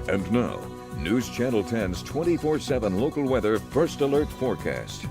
And now, News Channel 10's 24/7 local weather first alert forecast.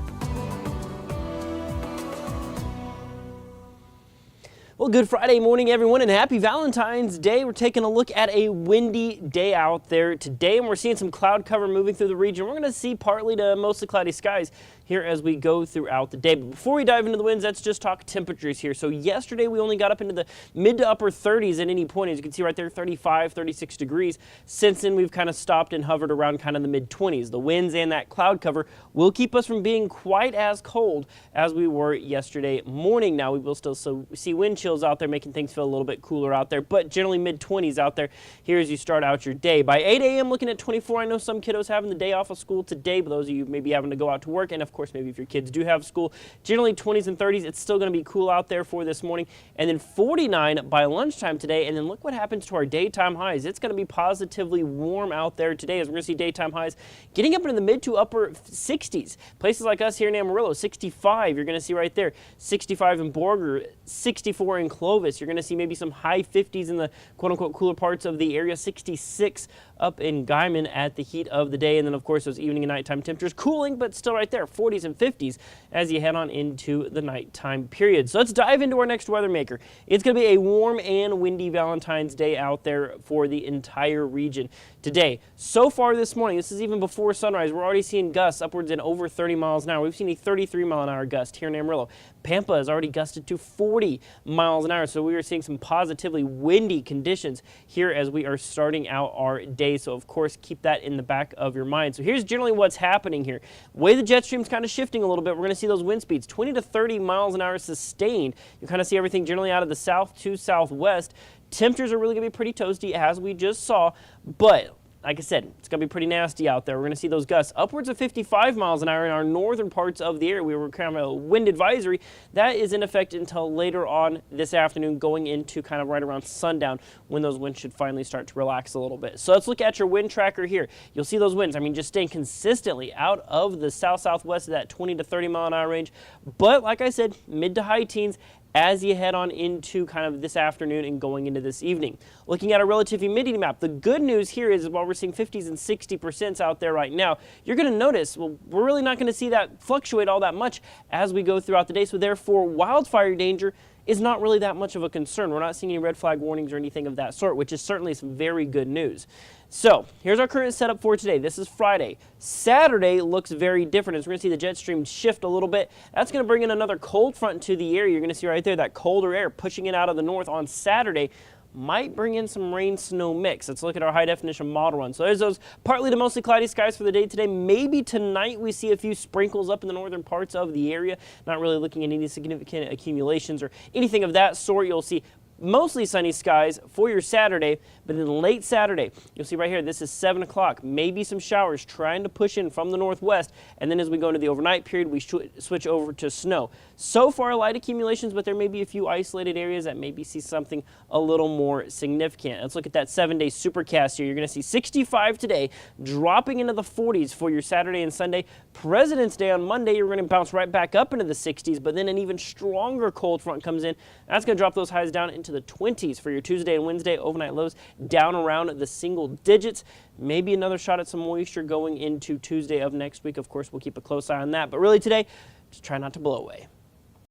Well, good Friday morning, everyone, and happy Valentine's Day. We're taking a look at a windy day out there today, and we're seeing some cloud cover moving through the region. We're going to see partly to mostly cloudy skies here as we go throughout the day. But before we dive into the winds, let's just talk temperatures here. So yesterday we only got up into the mid to upper 30s at any point. As you can see right there, 35, 36 degrees. Since then, we've kind of stopped and hovered around kind of the mid 20s. The winds and that cloud cover will keep us from being quite as cold as we were yesterday morning. Now we will still see wind chills out there, making things feel a little bit cooler out there, but generally mid 20s out there here as you start out your day. By 8 a.m. looking at 24. I know some kiddos having the day off of school today, but those of you maybe having to go out to work, and of course maybe if your kids do have school, generally 20s and 30s. It's still going to be cool out there for this morning, and then 49 by lunchtime today. And then look what happens to our daytime highs. It's going to be positively warm out there today, as we're going to see daytime highs getting up into the mid to upper 60s. Places like us here in Amarillo, 65 you're going to see right there, 65 in Borger, 64 in Clovis. You're going to see maybe some high 50s in the quote-unquote cooler parts of the area, 66 up in Guyman at the heat of the day. And then, of course, those evening and nighttime temperatures cooling, but still right there, 40s and 50s as you head on into the nighttime period. So let's dive into our next weather maker. It's going to be a warm and windy Valentine's Day out there for the entire region today. So far this morning, this is even before sunrise, we're already seeing gusts upwards in over 30 miles an hour. We've seen a 33 mile an hour gust here in Amarillo. Pampa has already gusted to 40 miles an hour. So we are seeing some positively windy conditions here as we are starting out our day. So of course, keep that in the back of your mind. So here's generally what's happening here. The way the jet stream's kind of shifting a little bit, we're going to see those wind speeds 20 to 30 miles an hour sustained. You kind of see everything generally out of the south to southwest. Temperatures are really going to be pretty toasty as we just saw, but like I said, it's going to be pretty nasty out there. We're going to see those gusts upwards of 55 miles an hour in our northern parts of the area. We were kind of a wind advisory. That is in effect until later on this afternoon, going into kind of right around sundown when those winds should finally start to relax a little bit. So let's look at your wind tracker here. You'll see those winds, just staying consistently out of the south-southwest of that 20 to 30 mile an hour range. But like I said, mid to high teens as you head on into kind of this afternoon and going into this evening. Looking at a relative humidity map, the good news here is while we're seeing 50s and 60% out there right now, you're going to notice, well, we're really not going to see that fluctuate all that much as we go throughout the day. So therefore, wildfire danger is not really that much of a concern. We're not seeing any red flag warnings or anything of that sort, which is certainly some very good news. So here's our current setup for today. This is Friday. Saturday looks very different as we're going to see the jet stream shift a little bit. That's going to bring in another cold front to the area. You're going to see right there that colder air pushing it out of the north on Saturday. Might bring in some rain-snow mix. Let's look at our high-definition model run. So there's those partly to mostly cloudy skies for the day today. Maybe tonight we see a few sprinkles up in the northern parts of the area. Not really looking at any significant accumulations or anything of that sort. You'll see mostly sunny skies for your Saturday, but then late Saturday, you'll see right here, this is 7 o'clock, maybe some showers trying to push in from the northwest, and then as we go into the overnight period, we switch over to snow. So far, light accumulations, but there may be a few isolated areas that maybe see something a little more significant. Let's look at that 7-day supercast here. You're going to see 65 today, dropping into the 40s for your Saturday and Sunday. President's Day on Monday, you're going to bounce right back up into the 60s, but then an even stronger cold front comes in. That's going to drop those highs down into the 20s for your Tuesday and Wednesday. Overnight lows down around the single digits. Maybe another shot at some moisture going into Tuesday of next week. Of course, we'll keep a close eye on that. But really today, just try not to blow away.